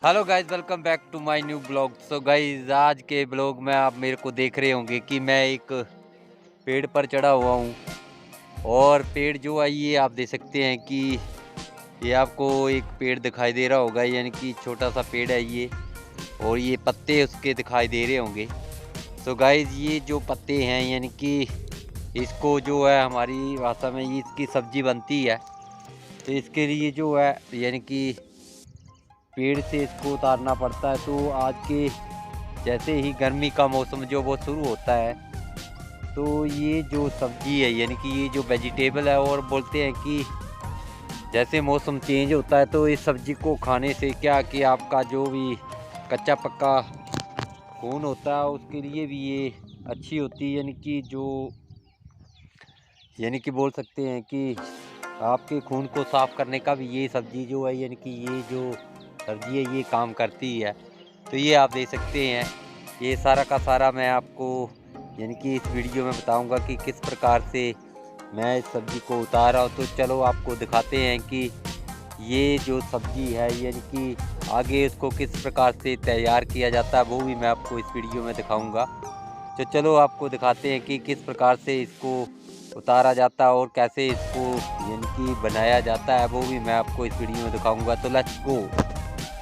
Hello guys, welcome back to my new blog. So guys, आज के blog में आप मेरे को देख रहे होंगे कि मैं एक पेड़ पर चढ़ा हुआ हूँ। और पेड़ जो है ये आप देख सकते हैं कि ये आपको एक पेड़ दिखाई दे रहा होगा, यानी कि छोटा सा पेड़ है ये। और ये पत्ते उसके दिखाई दे रहे होंगे। सो गाइस, ये जो पत्ते हैं यानी कि इसको जो है हमारी भाषा में ये इसकी सब्जी बनती है। तो इसके लिए जो है यानी कि पेड़ से इसको उतारना पड़ता है। तो आज के जैसे ही गर्मी का मौसम जो वो शुरू होता है, तो ये जो सब्जी है यानी कि ये जो वेजिटेबल है, और बोलते हैं कि जैसे मौसम चेंज होता है तो इस सब्जी को खाने से क्या कि आपका जो भी कच्चा पक्का खून होता है उसके लिए भी ये अच्छी होती है। यानी कि बोल सकते हैं कि आपके खून को साफ़ करने का भी ये सब्जी जो है यानी कि ये जो सब्जी है ये काम करती है। तो ये आप देख सकते हैं, ये सारा का सारा मैं आपको यानी कि इस वीडियो में बताऊंगा कि किस प्रकार से मैं इस सब्ज़ी को उतार रहा हूँ। तो चलो आपको दिखाते हैं कि ये जो सब्ज़ी है यानी कि आगे इसको किस प्रकार से तैयार किया जाता है, वो भी मैं आपको इस वीडियो में दिखाऊंगा। तो चलो आपको दिखाते हैं कि किस प्रकार से इसको उतारा जाता है और कैसे इसको यानी कि बनाया जाता है, वो भी मैं आपको इस वीडियो में दिखाऊंगा। तो लेट्स गो।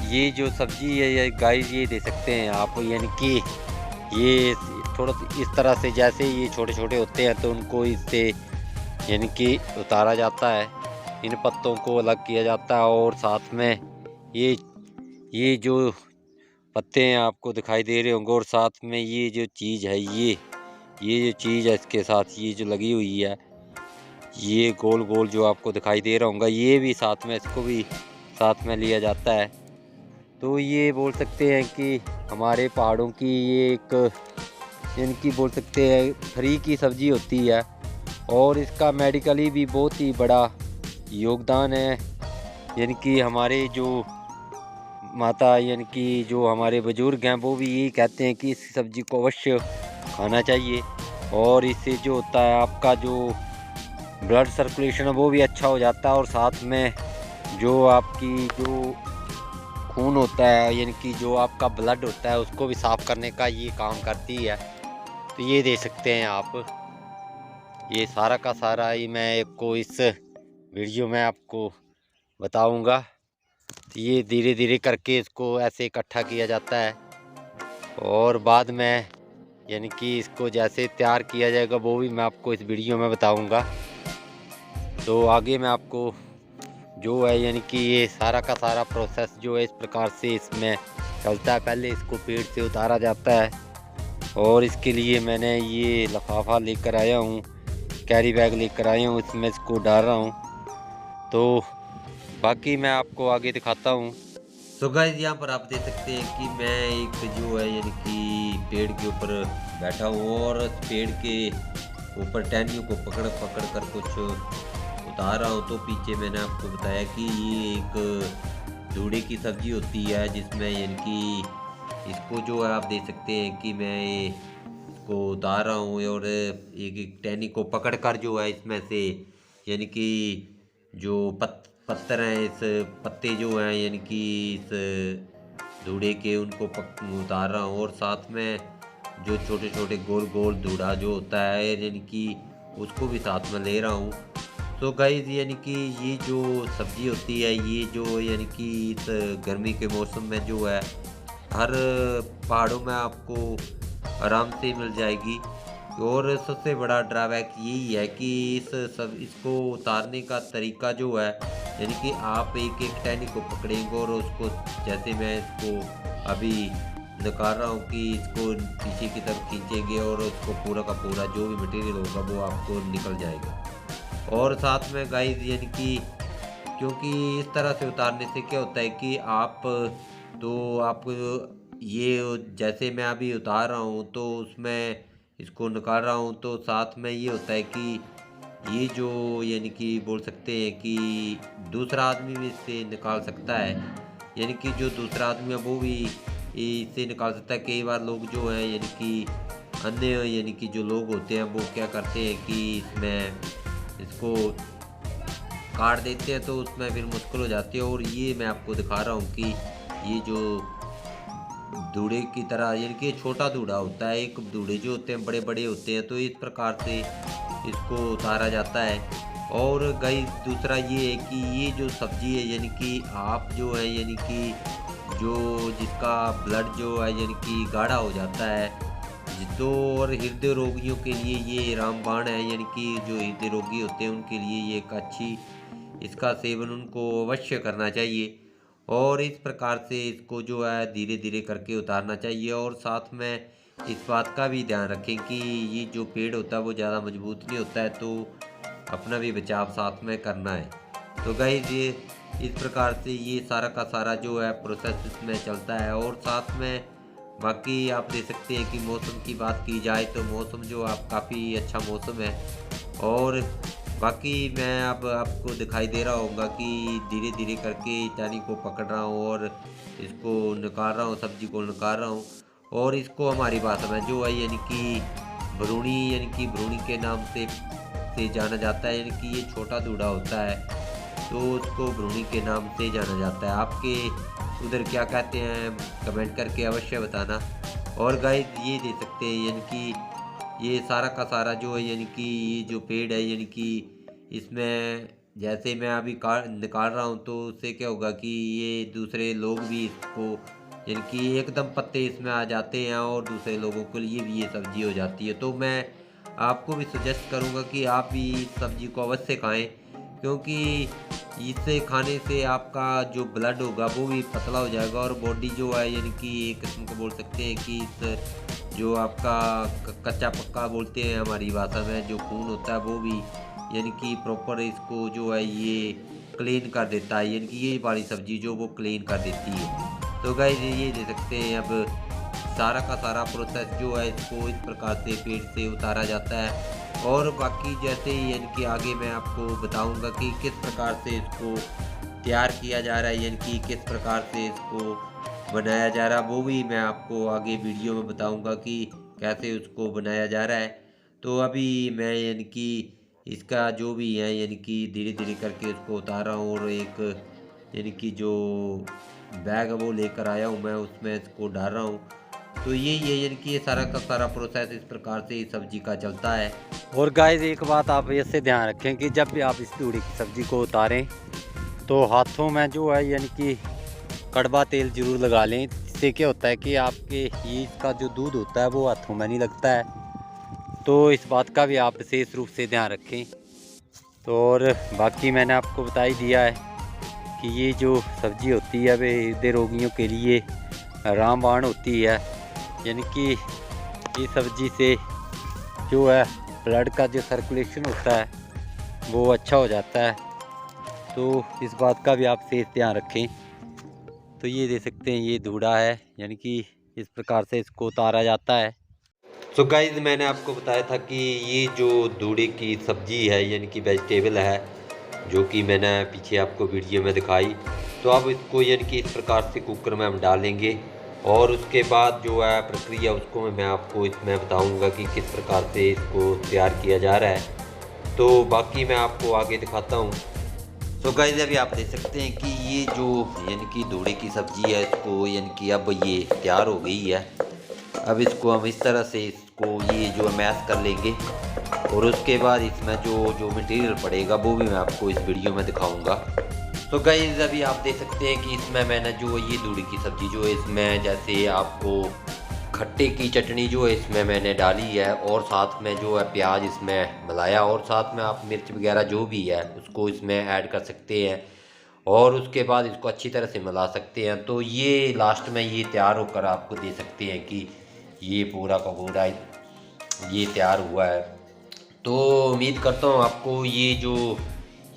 ये जो सब्जी है ये गाइस, ये दे सकते हैं आप, यानी कि ये थोड़ा इस तरह से जैसे ये छोटे छोटे होते हैं तो उनको इससे यानी कि उतारा जाता है। इन पत्तों को अलग किया जाता है और साथ में ये ये जो पत्ते हैं आपको दिखाई दे रहे होंगे, और साथ में ये जो चीज़ है ये जो चीज़ है इसके साथ ये जो लगी हुई है, ये गोल गोल जो आपको दिखाई दे रहा होगा, ये भी साथ में इसको भी साथ में लिया जाता है। तो ये बोल सकते हैं कि हमारे पहाड़ों की ये एक इनकी बोल सकते हैं फ्री की सब्जी होती है। और इसका मेडिकली भी बहुत ही बड़ा योगदान है। यानी कि हमारे जो माता यानी कि जो हमारे बुजुर्ग हैं वो भी यही कहते हैं कि इस सब्जी को अवश्य खाना चाहिए। और इससे जो होता है आपका जो ब्लड सर्कुलेशन है वो भी अच्छा हो जाता है, और साथ में जो आपकी जो खून होता है यानी कि जो आपका ब्लड होता है उसको भी साफ़ करने का ये काम करती है। तो ये दे सकते हैं आप, ये सारा का सारा ही मैं आपको इस वीडियो में आपको बताऊंगा। तो ये धीरे धीरे करके इसको ऐसे इकट्ठा किया जाता है, और बाद में यानी कि इसको जैसे तैयार किया जाएगा वो भी मैं आपको इस वीडियो में बताऊंगा। तो आगे मैं आपको जो है यानी कि ये सारा का सारा प्रोसेस जो है इस प्रकार से इसमें चलता है। पहले इसको पेड़ से उतारा जाता है, और इसके लिए मैंने ये लिफाफा लेकर आया हूँ, कैरी बैग लेकर आया हूँ, इसमें इसको डाल रहा हूँ। तो बाकी मैं आपको आगे दिखाता हूँ। तो गाइस, यहाँ पर आप देख सकते हैं कि मैं एक जो है यानी कि पेड़ के ऊपर बैठा हूँ, और पेड़ के ऊपर टहनियों को पकड़ पकड़ कर कुछ उतार रहा हूँ। तो पीछे मैंने आपको बताया कि ये एक धूड़े की सब्जी होती है, जिसमें यानी कि इसको जो है आप देख सकते हैं कि मैं इसको उतार रहा हूँ, और एक एक टहनी को पकड़ कर जो है इसमें से यानी कि जो पत्थर हैं, इस पत्ते जो हैं यानी कि इस धूड़े के उनको उतार रहा हूँ। और साथ में जो छोटे छोटे गोल गोल धूड़ा जो होता है यानी कि उसको भी साथ में ले रहा हूँ। तो गाइस, यानी कि ये जो सब्जी होती है ये जो यानी कि इस गर्मी के मौसम में जो है हर पहाड़ों में आपको आराम से मिल जाएगी। और सबसे बड़ा ड्रॉबैक यही है कि इसको उतारने का तरीका जो है यानी कि आप एक एक टहनी को पकड़ेंगे, और उसको जैसे मैं इसको अभी निकाल रहा हूँ कि इसको पीछे की तरफ खींचेंगे, और उसको पूरा का पूरा जो भी मटेरियल होगा वो आपको निकल जाएगा। और साथ में गाइस, यानी कि क्योंकि इस तरह से उतारने से क्या होता है कि आप ये जैसे मैं अभी उतार रहा हूँ तो उसमें इसको निकाल रहा हूँ, तो साथ में ये होता है कि ये जो यानी कि बोल सकते हैं कि दूसरा आदमी भी इससे निकाल सकता है। यानी कि जो दूसरा आदमी है वो भी इससे निकाल सकता है। कई बार लोग जो हैं यानी कि अन्य यानी कि जो लोग होते हैं वो क्या करते हैं कि इसमें इसको काट देते हैं, तो उसमें फिर मुश्किल हो जाती है। और ये मैं आपको दिखा रहा हूँ कि ये जो दूड़े की तरह, यानी कि छोटा दूड़ा होता है, एक दूड़े जो होते हैं बड़े बड़े होते हैं, तो इस प्रकार से इसको उतारा जाता है। और गाइस दूसरा ये है कि ये जो सब्जी है, यानी कि आप जो है, यानी कि जो जिसका ब्लड जो है यानी कि गाढ़ा हो जाता है, तो और हृदय रोगियों के लिए ये रामबाण है, यानी कि जो हृदय रोगी होते हैं उनके लिए ये एक अच्छी, इसका सेवन उनको अवश्य करना चाहिए। और इस प्रकार से इसको जो है धीरे धीरे करके उतारना चाहिए। और साथ में इस बात का भी ध्यान रखें कि ये जो पेड़ होता है वो ज़्यादा मजबूत नहीं होता है, तो अपना भी बचाव साथ में करना है। तो गाइस ये इस प्रकार से ये सारा का सारा जो है प्रोसेस इसमें चलता है। और साथ में बाकी आप देख सकते हैं कि मौसम की बात की जाए तो मौसम जो आप काफ़ी अच्छा मौसम है। और बाकी मैं अब आपको दिखाई दे रहा होगा कि धीरे धीरे करके टहनी को पकड़ रहा हूँ और इसको निकाल रहा हूँ, सब्जी को निकाल रहा हूँ। और इसको हमारी भाषा में जो है यानी कि भरूणी, यानी कि भरूणी के नाम से जाना जाता है, यानी कि ये छोटा दूड़ा होता है, तो उसको भरूणी के नाम से जाना जाता है। आपके उधर क्या कहते हैं कमेंट करके अवश्य बताना। और गाइस ये दे सकते हैं, यानी कि ये सारा का सारा जो है, यानी कि ये जो पेड़ है, यानी कि इसमें जैसे मैं अभी निकाल रहा हूँ, तो उससे क्या होगा कि ये दूसरे लोग भी इसको, यानी कि एकदम पत्ते इसमें आ जाते हैं और दूसरे लोगों के लिए भी ये सब्जी हो जाती है। तो मैं आपको भी सजेस्ट करूँगा कि आप भी इस सब्जी को अवश्य खाएं, क्योंकि इसे खाने से आपका जो ब्लड होगा वो भी पतला हो जाएगा और बॉडी जो है, यानी कि एक किस्म को बोल सकते हैं कि इस जो आपका कच्चा पक्का बोलते हैं हमारी भाषा में, जो खून होता है वो भी, यानी कि प्रॉपर इसको जो है ये क्लीन कर देता है, यानी कि ये वाली सब्जी जो वो क्लीन कर देती है। तो गाइस ये दे सकते हैं अब सारा का सारा प्रोसेस जो है इसको इस प्रकार से पेड़ से उतारा जाता है। और बाकी जैसे ही यानी कि आगे मैं आपको बताऊंगा कि किस प्रकार से इसको तैयार किया जा रहा है, यानी कि किस प्रकार से इसको बनाया जा रहा है, वो भी मैं आपको आगे वीडियो में बताऊंगा कि कैसे उसको बनाया जा रहा है। तो अभी मैं यानी कि इसका जो भी है, यानी कि धीरे धीरे करके उसको उतार रहा हूँ और एक यानी कि जो बैग है वो लेकर आया हूँ मैं, उसमें इसको डाल रहा हूँ। तो यही है, यानी कि ये सारा का सारा प्रोसेस इस प्रकार से इस सब्जी का चलता है। और गाइस एक बात आप इससे ध्यान रखें कि जब भी आप इस दूड़ी की सब्जी को उतारें तो हाथों में जो है यानी कि कड़वा तेल ज़रूर लगा लें। इससे क्या होता है कि आपके ये इसका जो दूध होता है वो हाथों में नहीं लगता है, तो इस बात का भी आप विशेष रूप से ध्यान रखें। तो और बाकी मैंने आपको बता ही दिया है कि ये जो सब्ज़ी होती है वे हृदय रोगियों के लिए रामबाण होती है, यानी कि ये सब्ज़ी से जो है ब्लड का जो सर्कुलेशन होता है वो अच्छा हो जाता है, तो इस बात का भी आप विशेष ध्यान रखें। तो ये दे सकते हैं ये दूड़ा है, यानी कि इस प्रकार से इसको उतारा जाता है। तो गाइस मैंने आपको बताया था कि ये जो दूड़े की सब्ज़ी है, यानी कि वेजिटेबल है, जो कि मैंने पीछे आपको वीडियो में दिखाई। तो अब इसको यानी कि इस प्रकार से कुकर में हम डालेंगे और उसके बाद जो है प्रक्रिया उसको मैं आपको इसमें बताऊंगा कि किस प्रकार से इसको तैयार किया जा रहा है। तो बाकी मैं आपको आगे दिखाता हूँ। तो गाइस अभी आप देख सकते हैं कि ये जो यानी कि दूड़े की सब्ज़ी है, इसको यानी कि अब ये तैयार हो गई है। अब इसको हम इस तरह से इसको ये जो मैश कर लेंगे और उसके बाद इसमें जो जो मटेरियल पड़ेगा वो भी मैं आपको इस वीडियो में दिखाऊंगा। तो गाइस अभी आप देख सकते हैं कि इसमें मैंने जो ये दूड़ी की सब्ज़ी जो है इसमें जैसे आपको खट्टे की चटनी जो है इसमें मैंने डाली है और साथ में जो है प्याज इसमें मिलाया और साथ में आप मिर्च वगैरह जो भी है उसको इसमें ऐड कर सकते हैं और उसके बाद इसको अच्छी तरह से मिला सकते हैं। तो ये लास्ट में ये तैयार होकर आपको दे सकते हैं कि ये पूरा का पूरा ये तैयार हुआ है। तो उम्मीद करता हूँ आपको ये जो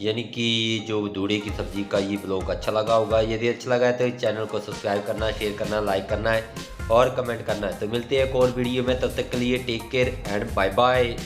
यानी कि जो दूड़े की सब्ज़ी का ये ब्लॉग अच्छा लगा होगा। यदि अच्छा लगा है तो इस चैनल को सब्सक्राइब करना, शेयर करना, लाइक करना है और कमेंट करना है। तो मिलते हैं एक और वीडियो में, तब तक के लिए take care and bye bye.